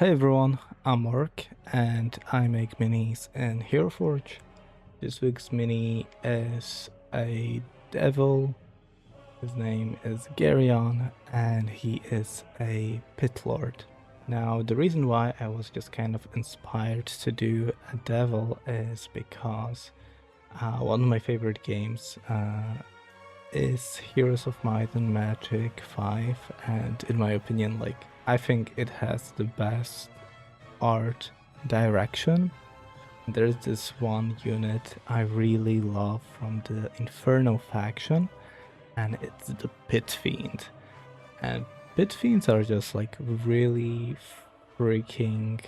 Hey everyone, I'm Mark and I make minis in HeroForge. This week's mini is a devil. His name is Geryon and he is a pit lord. Now, the reason why I was just kind of inspired to do a devil is because one of my favorite games is Heroes of Might and Magic 5, and in my opinion, I think it has the best art direction. There's this one unit I really love from the Inferno faction, and it's the Pit Fiend. And Pit Fiends are just like really freaking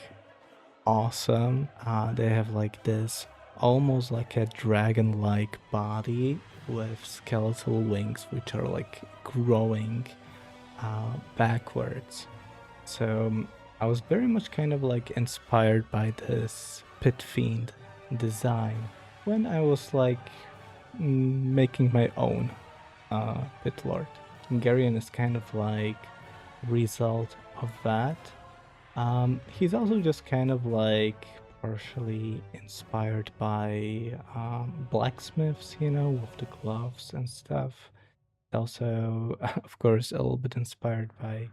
awesome. They have like this almost like a dragon-like body with skeletal wings, which are like growing backwards. So I was very much kind of like inspired by this Pit Fiend design when I was like making my own Pit Lord. Geryon is kind of like result of that. He's also just kind of like partially inspired by blacksmiths, with the gloves and stuff. Also, of course, a little bit inspired by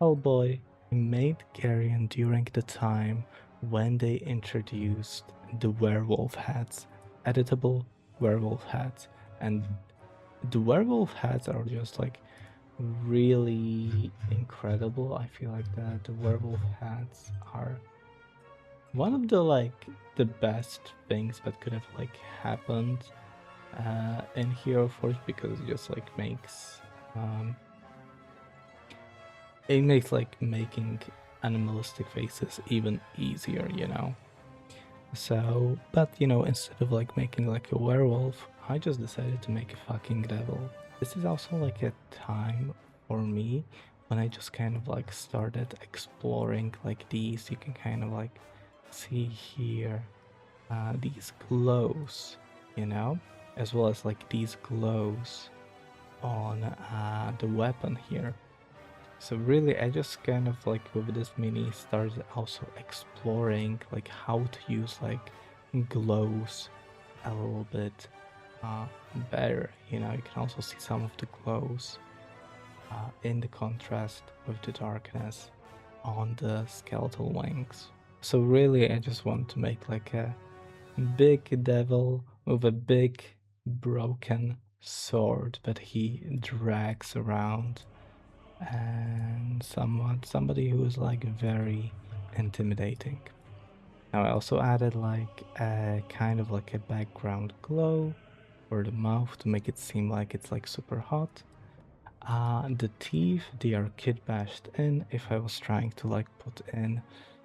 Hellboy. He made Geryon during the time when they introduced the werewolf hats, editable werewolf hats, and the werewolf hats are just like really incredible. I feel like that the werewolf hats are one of the best things that could have like happened in Hero Forge, because it just like makes it makes like making animalistic faces even easier. So, but instead of like making like a werewolf, I just decided to make a fucking devil. This is also like a time for me when I just kind of like started exploring like these. You can kind of like see here these glows, as well as like these glows on the weapon here. So really, I just kind of like with this mini started also exploring like how to use like glows a little bit better. You can also see some of the glows in the contrast with the darkness on the skeletal wings. So really, I just want to make like a big devil with a big broken sword that he drags around, and somebody who is like very intimidating. Now I also added like a kind of like a background glow for the mouth to make it seem like it's like super hot. The teeth, they are kit bashed in. If I was trying to like put in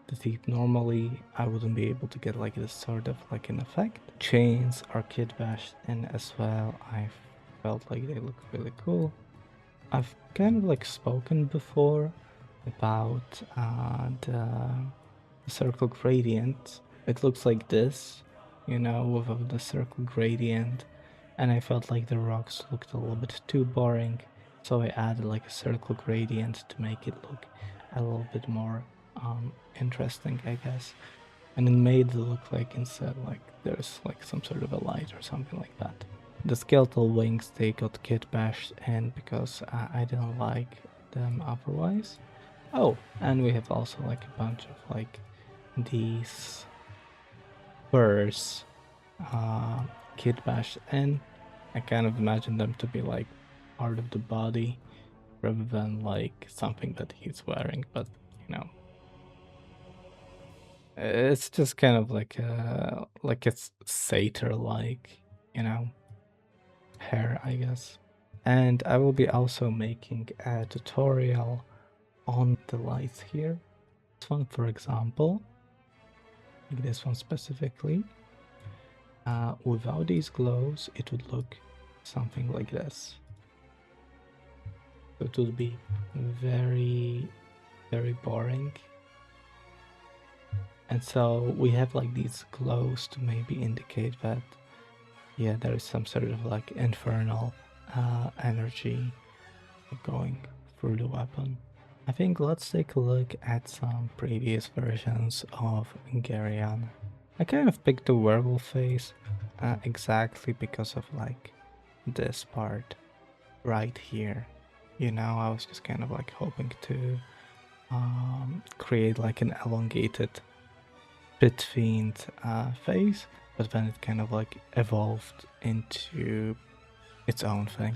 the teeth normally, I wouldn't be able to get like this sort of like an effect. Chains are kit bashed in as well. I felt like they look really cool. I've kind of like spoken before about the circle gradient. It looks like this, with the circle gradient, and I felt like the rocks looked a little bit too boring, so I added like a circle gradient to make it look a little bit more interesting, I guess. And it made it look like instead like there's like some sort of a light or something like that. The skeletal wings, they got kit bashed in because I didn't like them otherwise. Oh, and we have also like a bunch of like these furs kit bashed in. I kind of imagine them to be like part of the body rather than like something that he's wearing, but it's just kind of like it's satyr like, hair, I guess. And I will be also making a tutorial on the lights here. This one, for example, like this one specifically. Without these glows, it would look something like this. So it would be very, very boring. And so we have like these glows to maybe indicate that, yeah, there is some sort of like infernal energy going through the weapon. I think let's take a look at some previous versions of Geryon. I kind of picked the werewolf face exactly because of like this part right here. You know, I was just kind of like hoping to create like an elongated pit fiend face, but then it kind of like evolved into its own thing.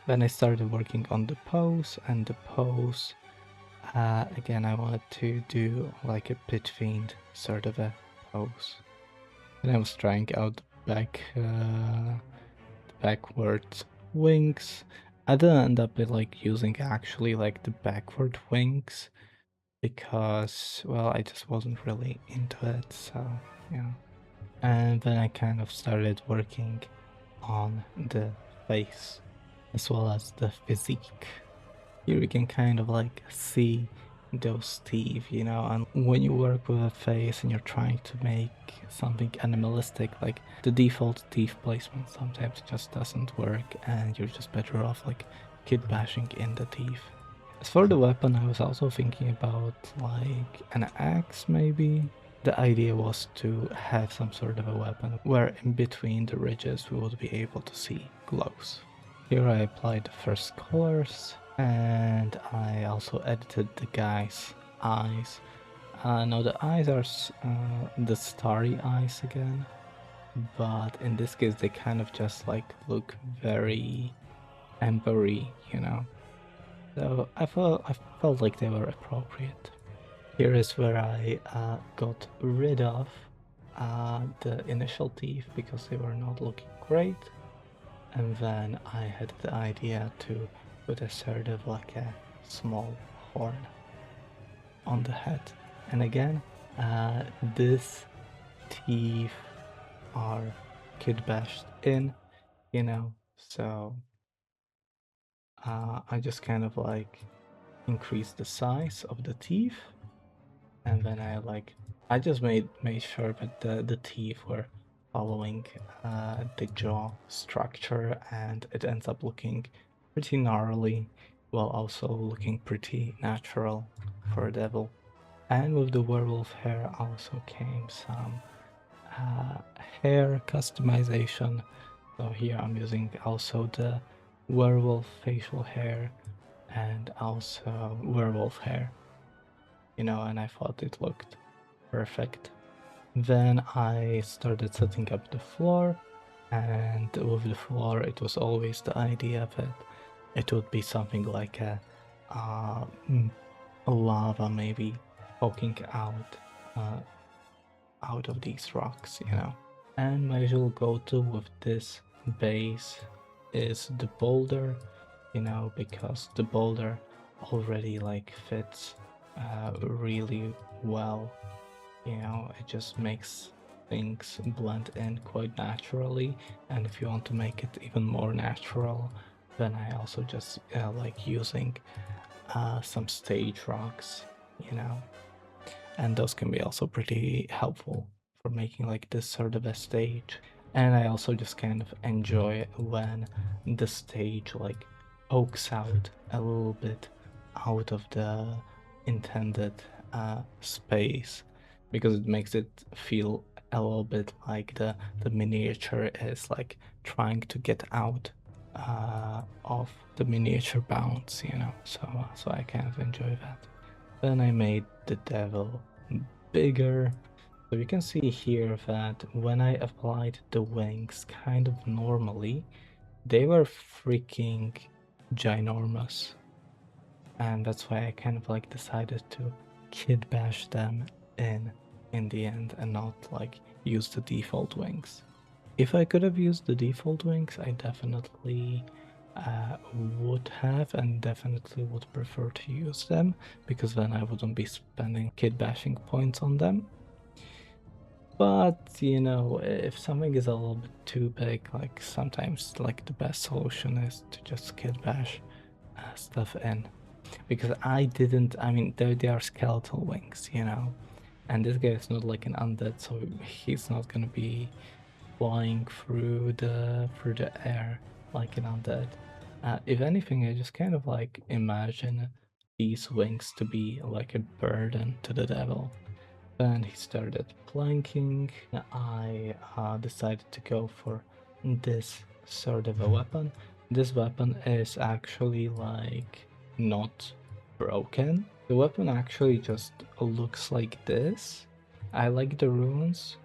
Then I started working on the pose, and the pose again, I wanted to do like a pit fiend sort of a pose. And I was trying out the backward wings. I didn't end up with like using actually like the backward wings because, well, I just wasn't really into it. So, yeah. And then I kind of started working on the face as well as the physique. Here you can kind of like see those teeth, you know, and when you work with a face and you're trying to make something animalistic, like the default teeth placement sometimes just doesn't work and you're just better off like kid bashing in the teeth. As for the weapon, I was also thinking about like an axe maybe. The idea was to have some sort of a weapon where in between the ridges we would be able to see glows. Here I applied the first colors and I also edited the guy's eyes. Now the eyes are the starry eyes again, but in this case they kind of just like look very ambery, you know. So I felt like they were appropriate. Here is where I got rid of the initial teeth because they were not looking great. And then I had the idea to put a sort of like a small horn on the head. And again, this teeth are kid bashed in, you know, so I just kind of like increased the size of the teeth, and then I just made sure that the teeth were following the jaw structure, and it ends up looking pretty gnarly while also looking pretty natural for a devil. And with the werewolf hair also came some uh, hair customization. So here I'm using also the werewolf facial hair and also werewolf hair, you know, and I thought it looked perfect. Then I started setting up the floor, and with the floor, it was always the idea that it would be something like uh, mm, a lava maybe poking uh, out of these rocks, you know. And my usual go-to with this base is the boulder, you know, because the boulder already like fits really well, you know. It just makes things blend in quite naturally, and if you want to make it even more natural, then I also just like using some stage rocks, you know, and those can be also pretty helpful for making like this sort of a stage. And I also just kind of enjoy when the stage like pokes out a little bit out of the intended space, because it makes it feel a little bit like the miniature is like trying to get out of the miniature bounds, you know. So I kind of enjoy that. Then I made the devil bigger. So you can see here that when I applied the wings kind of normally, they were freaking ginormous. And that's why I kind of like decided to kid bash them in the end and not like use the default wings. If I could have used the default wings, I definitely would have and definitely would prefer to use them, because then I wouldn't be spending kid bashing points on them. But you know, if something is a little bit too big, like sometimes like the best solution is to just kid bash stuff in. Because I mean, they are skeletal wings, you know, and this guy is not like an undead, so he's not gonna be flying through the air like an undead. If anything, I just kind of like imagine these wings to be like a burden to the devil. Then he started planking. I decided to go for this sort of a weapon. This weapon is actually like not broken. The weapon actually just looks like this. I like the runes,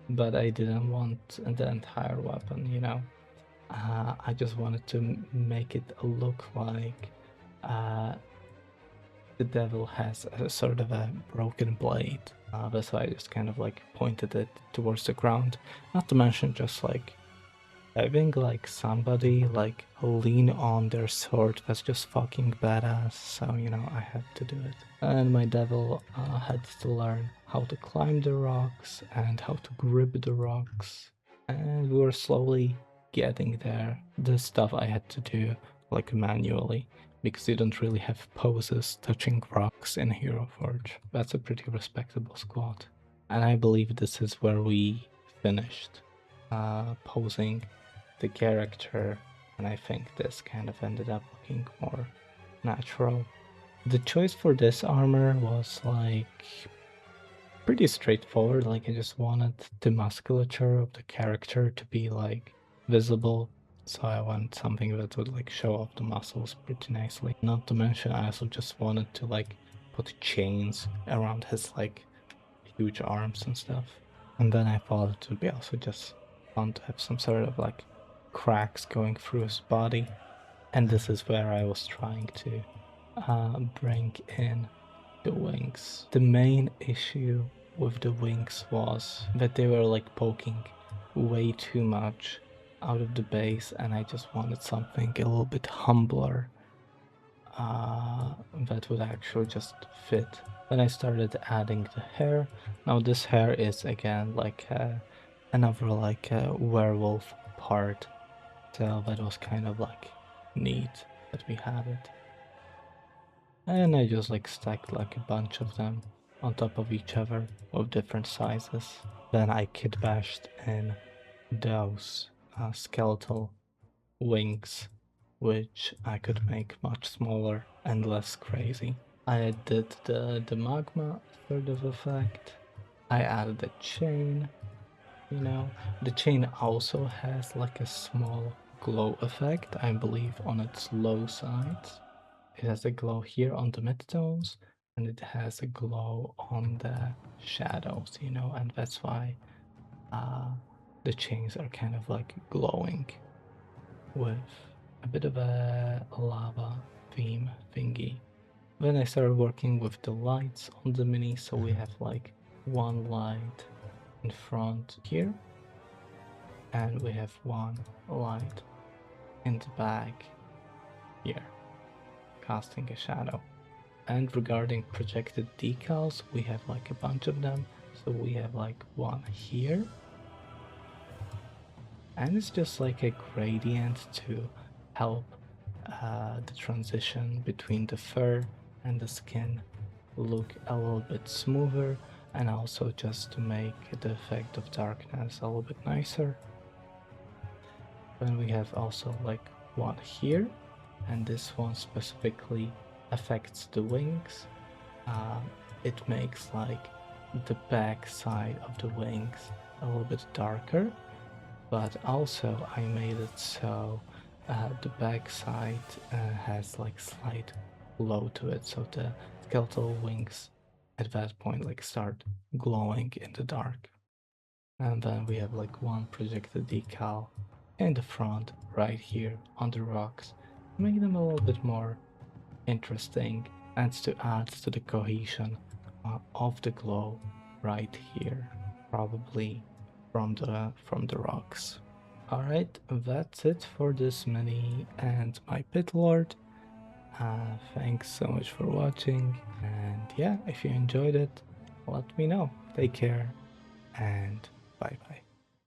but I didn't want the entire weapon, you know. I just wanted to make it look like the devil has a sort of a broken blade. That's why I just kind of like pointed it towards the ground. Not to mention just like having like somebody like lean on their sword. That's just fucking badass. So, you know, I had to do it. And my devil had to learn how to climb the rocks and how to grip the rocks. And we were slowly getting there. The stuff I had to do like manually, because you don't really have poses touching rocks in HeroForge. That's a pretty respectable squad. And I believe this is where we finished posing the character, and I think this kind of ended up looking more natural. The choice for this armor was like pretty straightforward. Like I just wanted the musculature of the character to be like visible, so I want something that would like show off the muscles pretty nicely. Not to mention I also just wanted to like put chains around his like huge arms and stuff. And then I thought it would be also just fun to have some sort of like cracks going through his body. And this is where I was trying to bring in the wings. The main issue with the wings was that they were like poking way too much out of the base, and I just wanted something a little bit humbler that would actually just fit. Then I started adding the hair. Now this hair is again like another like a werewolf part, so that was kind of like neat that we had it. And I just like stacked like a bunch of them on top of each other with different sizes. Then I kit bashed in those skeletal wings, which I could make much smaller and less crazy. I did the magma sort of effect. I added a chain, you know. The chain also has like a small glow effect, I believe, on its low sides. It has a glow here on the midtones, and it has a glow on the shadows, you know, and that's why the chains are kind of like glowing with a bit of a lava theme thingy. Then I started working with the lights on the mini, so we have like one light in front here, and we have one light in the back here, casting a shadow. And regarding projected decals, we have like a bunch of them. So we have like one here, and it's just like a gradient to help the transition between the fur and the skin look a little bit smoother, and also just to make the effect of darkness a little bit nicer. Then we have also like one here, and this one specifically affects the wings. It makes like the back side of the wings a little bit darker, but also I made it so the back side has like slight glow to it, so the skeletal wings at that point like start glowing in the dark. And then we have like one projected decal in the front right here on the rocks, make them a little bit more interesting and to add to the cohesion of the glow right here, probably from the rocks. Alright, that's it for this mini and my pit lord. Thanks so much for watching, and yeah, if you enjoyed it, let me know. Take care, and bye bye.